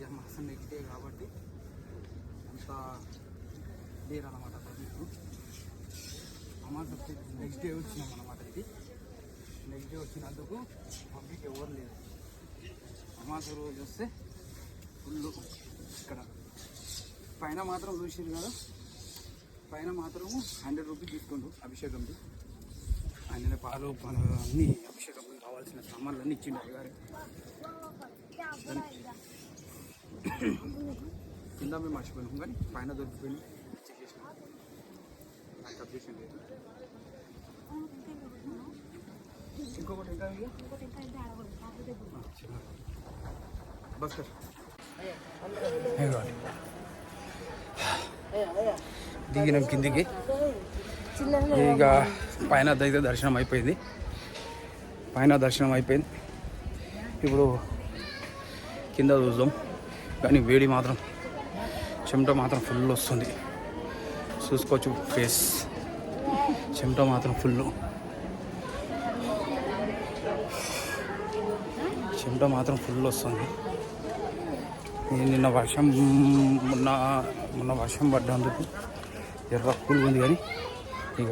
Janmashtami next day కాబట్టి అంత లేరు అనమాట పబ్లిక్. అమాస నెక్స్ట్ డే వచ్చినాం అనమాట. ఇది నెక్స్ట్ డే వచ్చినందుకు పబ్లిక్ ఎవరు లేరు. అమాస రోజు వస్తే ఫుల్. ఇక్కడ పైన మాత్రం చూసారు కదా, పైన మాత్రం 100 రూపీస్ తీసుకుంటూ అభిషేకంకి. ఆయన పాలు అన్నీ అభిషేకం కావాల్సిన సామాన్లు అన్నీ ఇచ్చిండు అయ్యగారు. కింద మేము మర్చిపోయినాం కానీ పైన దొరికిపోయింది. చెక్ చేసినాం, నాకు అబ్జెక్షన్ లేదు. ఇంకొకటి ఇంకా బస్ దిగినాం కిందికి. ఇక పైన అయితే దర్శనం అయిపోయింది. ఇప్పుడు కింద చూద్దాం. కానీ వేడి మాత్రం, చెమట మాత్రం ఫుల్ వస్తుంది. చూసుకోవచ్చు ఫేస్, చెమట మాత్రం ఫుల్, చెమట మాత్రం ఫుల్ వస్తుంది. నిన్న వర్షం మొన్న వర్షం పడ్డందుకు ఎర్ర కూల్ ఉంది. కానీ ఇక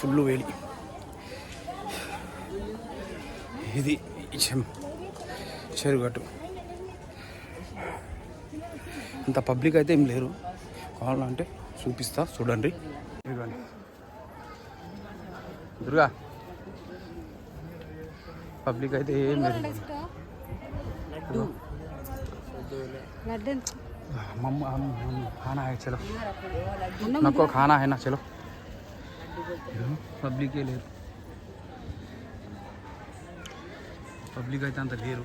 ఫుల్ వేడి. ఇది చెరుగట్టు. అంత పబ్లిక్ అయితే ఏం లేరు. కావాలంటే చూపిస్తా, చూడండి. ఇదిగోండి దుర్గా, పబ్లిక్ అయితే ఏం లేదు. खाना है, चलो नको खाना है ना, चलो. పబ్లిక్ లేరు, పబ్లిక్ అయితే అంత లేరు.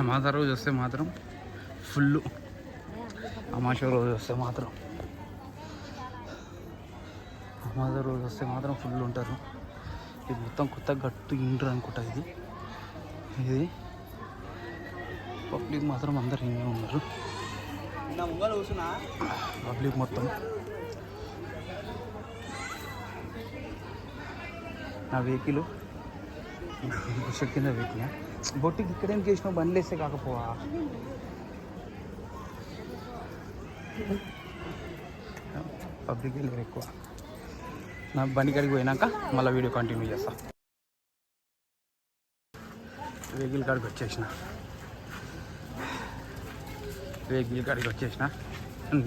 అమాస రోజు వస్తే మాత్రం ఫుల్. అమాస రోజు వస్తే మాత్రం ఫుల్ ఉంటారు. ఇది మొత్తం కొత్త గట్టు ఇండ్రు అనుకుంటా. ఇది పబ్లిక్ మాత్రం అందరు ఇంట్లో ఉన్నారు. పబ్లిక్ మొత్తం. నా వెహికల్ బుష కింద పెట్టినా. బొట్టికి ఇక్కడేం చేసినావు, బండ్లు వేస్తే కాకపోవా? పబ్లిక్ వెళ్ళారు ఎక్కువ. నా బండి కాడికి పోయినాక మళ్ళీ వీడియో కంటిన్యూ చేస్తా. వెహికల్ కాడికి వచ్చేసిన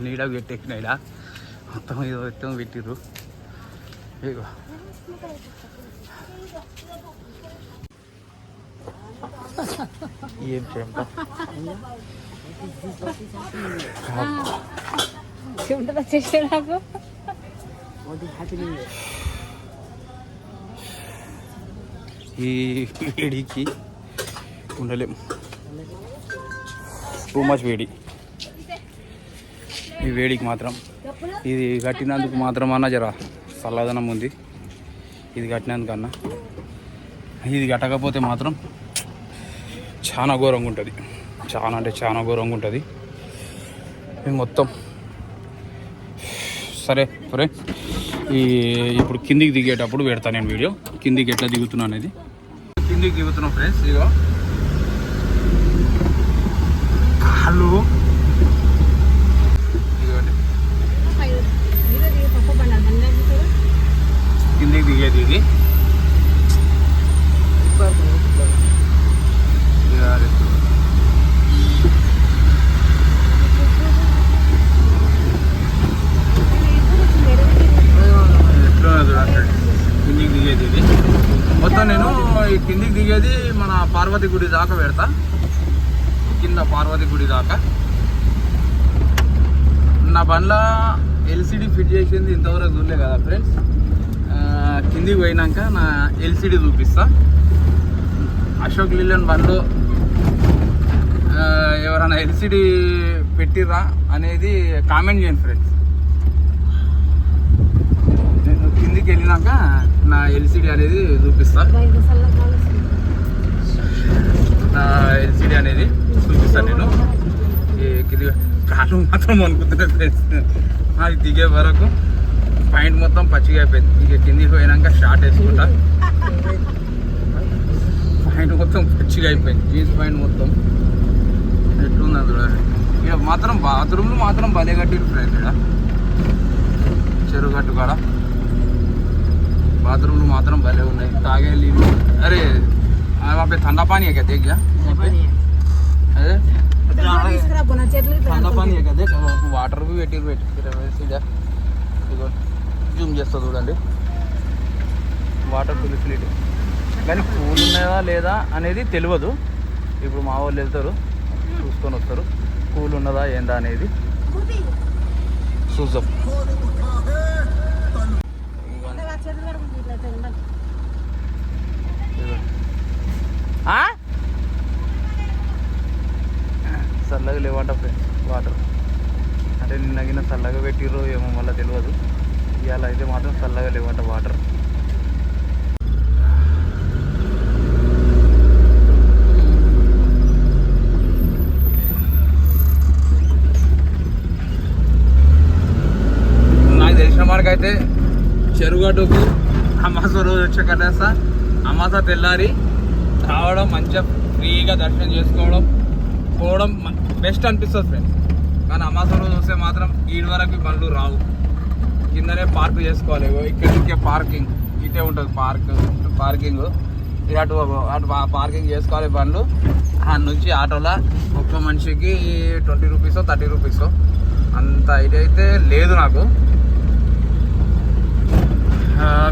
నీడ పెట్టేసిన. ఈడ మొత్తం ఏదో మొత్తం పెట్టిర్రు. ఇగో ఏం చెమట వచ్చేసి నాకు. ఈ వేడికి ఉండలేం, టూ మచ్ వేడి. ఈ వేడికి మాత్రం ఇది కట్టినందుకు మాత్రం అన్న జర చల్లదనం ఉంది. ఇది కట్టినందుకన్నా, ఇది కట్టకపోతే మాత్రం చాలా ఘోరంగా ఉంటుంది. చాలా అంటే చాలా ఘోరంగా ఉంటుంది మొత్తం. సరే ఫ్రెండ్స్, ఇప్పుడు కిందికి దిగేటప్పుడు పెడతాను నేను వీడియో. కిందికి ఎట్లా దిగుతున్నా అనేది. కిందికి దిగుతున్నాం ఫ్రెండ్స్. ఇగో కాళ్ళు కిందికి దిగేది. ఇది కిందికి దిగేది. ఇది మొత్తం నేను ఈ కిందికి దిగేది మన పార్వతి గుడి దాకా పెడతా. కింద పార్వతి గుడి దాకా. నా బండ్ల ఎల్సిడి ఫిట్ చేసింది ఇంతవరకు చూడలే కదా ఫ్రెండ్స్. కిందికి పోయినాక నా ఎల్సిడి చూపిస్తా. అశోక్ లీలాండ్ బండ్లో ఎవరైనా ఎల్సిడి పెట్టిర్రా అనేది కామెంట్ చేయండి ఫ్రెండ్స్. నేను కిందికి వెళ్ళినాక నా ఎల్సిడి అనేది చూపిస్తా. నా ఎల్సిడి అనేది చూపిస్తాను నేను. కింది కాళ్ళు మాత్రం అనుకుంటున్నా ఫ్రెండ్స్. అది దిగే వరకు పాయింట్ మొత్తం పచ్చిగా అయిపోయింది. ఇక కిందికి పోయినాక షార్ట్ వేసుకుంటా. మంచిగా అయిపోయింది. జీన్స్ ప్యాంట్ మొత్తం ఎట్లుంది చూడండి. ఇక మాత్రం బాత్రూమ్లు మాత్రం భలే కట్టిరు ఫ్రెండ్స్. ఇక్కడ చెరువు గట్టు కాడ బాత్రూమ్లు మాత్రం భలే ఉన్నాయి. తాగే నీళ్ళు అరే पे ठंडा पानी है क्या? देख गया अरे ठंडा पानी है क्या? देख वाटर भी सीधा జూమ్ చేస్తా చూడండి. వాటర్ ఫెసిలిటీ కానీ కూల్ ఉన్నదా లేదా అనేది తెలియదు. ఇప్పుడు మా వాళ్ళు వెళ్తారు చూసుకొని వస్తారు కూల్ ఉన్నదా ఏందా అనేది చూద్దాం. చల్లగా లేవంట ఫ్రెండ్స్ వాటర్. అంటే నిన్నగిన చల్లగా పెట్టిర్రు ఏమో మళ్ళీ తెలియదు. ఇవాళ అయితే మాత్రం చల్లగా లేవంట వాటర్. నాకు తెలిసిన మనకైతే చెరుగడ్డకు అమాస రోజు వచ్చే కట్టేస్తా. అమాస తెల్లారి రావడం మంచిగా ఫ్రీగా దర్శనం చేసుకోవడం పోవడం బెస్ట్ అనిపిస్తుంది ఫ్రెండ్స్. కానీ అమాస రోజు వస్తే మాత్రం ఈడు వరకు బండ్లు రావు. కిందనే పార్క్ చేసుకోవాలి. ఇక్కడికే పార్కింగ్ ఇటే ఉంటుంది పార్కింగ్. అటు పార్కింగ్ చేసుకోవాలి బండ్లు. ఆ నుంచి ఆటోలో ఒక్క మనిషికి 20 రూపీసో 30 రూపీసో అంత ఇదైతే లేదు నాకు.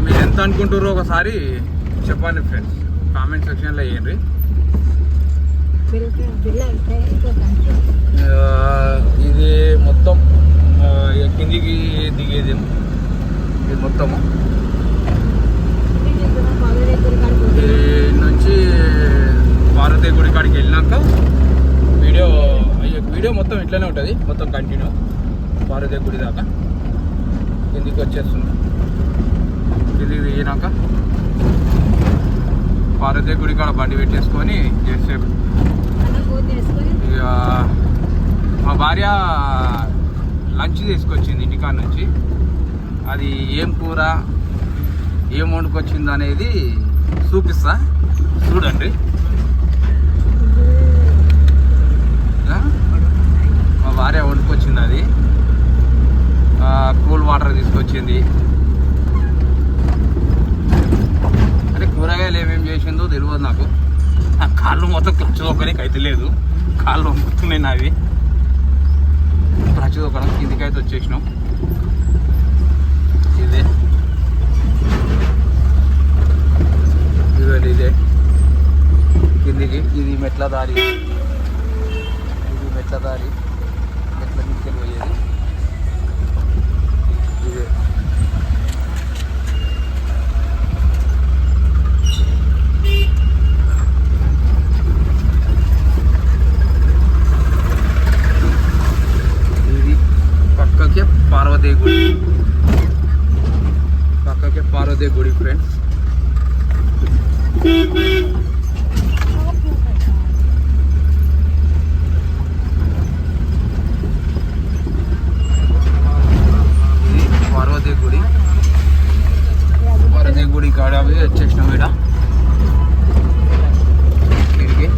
మీరు ఎంత అనుకుంటారో ఒకసారి చెప్పండి ఫ్రెండ్స్, కామెంట్ సెక్షన్లో వేయండి. ఇది మొత్తం కిందికి దిగేది ఇది మొత్తము. నుంచి పార్వతీ గుడి కాడికి వెళ్ళినాక వీడియో మొత్తం ఇట్లనే ఉంటుంది. మొత్తం కంటిన్యూ పార్వతీ గుడి దాకా కిందికి వచ్చేస్తున్నాం. కిందికి దిగినాక పార్వతీ గుడి కాడ బండి పెట్టేసుకొని చేసేపు ఇక మా భార్య లంచ్ తీసుకొచ్చింది ఇంటికాడ నుంచి. అది ఏం కూర ఏం వండుకొచ్చింది అనేది చూపిస్తా చూడండి. మా భార్య వండుకొచ్చింది. అది కూల్ వాటర్ తీసుకొచ్చింది. అంటే కూరగాయలు ఏమేమి చేసిందో తెలియదు నాకు. కాళ్ళు మొత్తం క్లచ్ దొక్కడానికి అయితే లేదు. కాళ్ళు మొత్తున్నాయి నావి. క్లచ్ దొక్కడం కిందికైతే వచ్చేసినాం. ఇదే ఇదే కిందికి. ఇది మెట్ల దారి. మెట్ల మీదకి పోయేది ఇదే. పక్కకే పార్వతీ గుడి ఫ్రెండ్స్. పార్వతీ గుడి కాడ వచ్చేసినాం. ఇక్కడ తిరిగి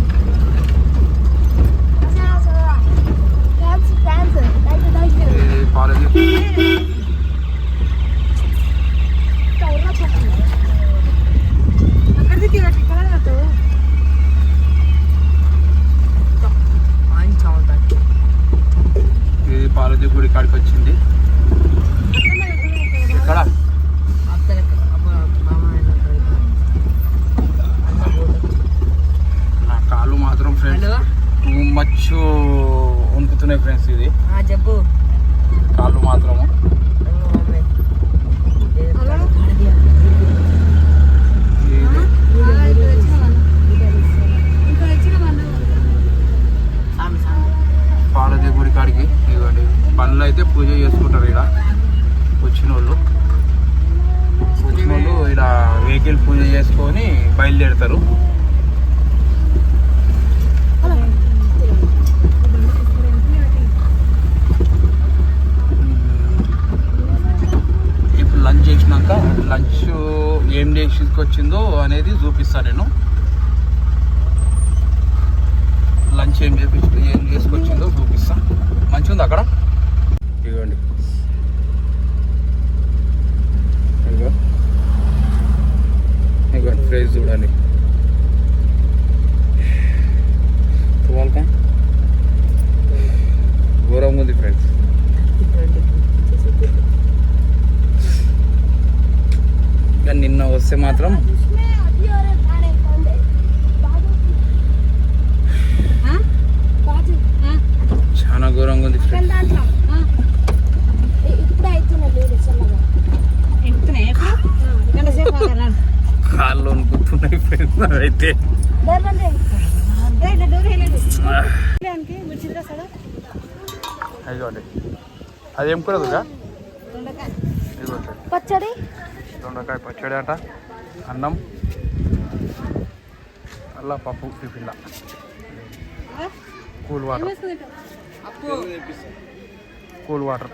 పార్వతీ పార్వతీ గుడి కాడికి వచ్చింది. ఇక్కడ నా కాళ్ళు మాత్రం ఫ్రెండ్స్ మచ్చు వణుకుతున్నాయి ఫ్రెండ్స్. ఇది కాళ్ళు మాత్రము పార్వతీ గుడి కాడికి ఇవ్వండి. బండ్లు అయితే పూజ చేసుకుంటారు. ఇక్కడ వచ్చిన వాళ్ళు ఇక్కడ వెహికల్ పూజ చేసుకొని బయలుదేరుతారు. ఇప్పుడు లంచ్ చేసినాక లంచ్ ఏం తీసుకొచ్చిందో అనేది చూపిస్తాను నేను. లంచ్ ఏం చేసుకొచ్చిందో చూపిస్తా. మంచిగా ఉంది అక్కడ. ఇదిగోండి, ఇదిగోండి ఫ్రైస్ చూడండి. తువాల్కా ఘోరంగా ఉంది ఫ్రెండ్స్. కానీ నిన్న వస్తే మాత్రం చాలా ఘోరంగా ఉంది ఫ్రెండ్స్. కాళ్ళు వణుకుతున్నాయి ఫ్రెండ్స్ అయితే. అదిగోండి, అదేం కూరదుగా పచ్చడి, దొండకాయ పచ్చడి అంట, అన్నం, అలా పప్పు, టిఫిన్లా కూల్ వాటర్. Cool water.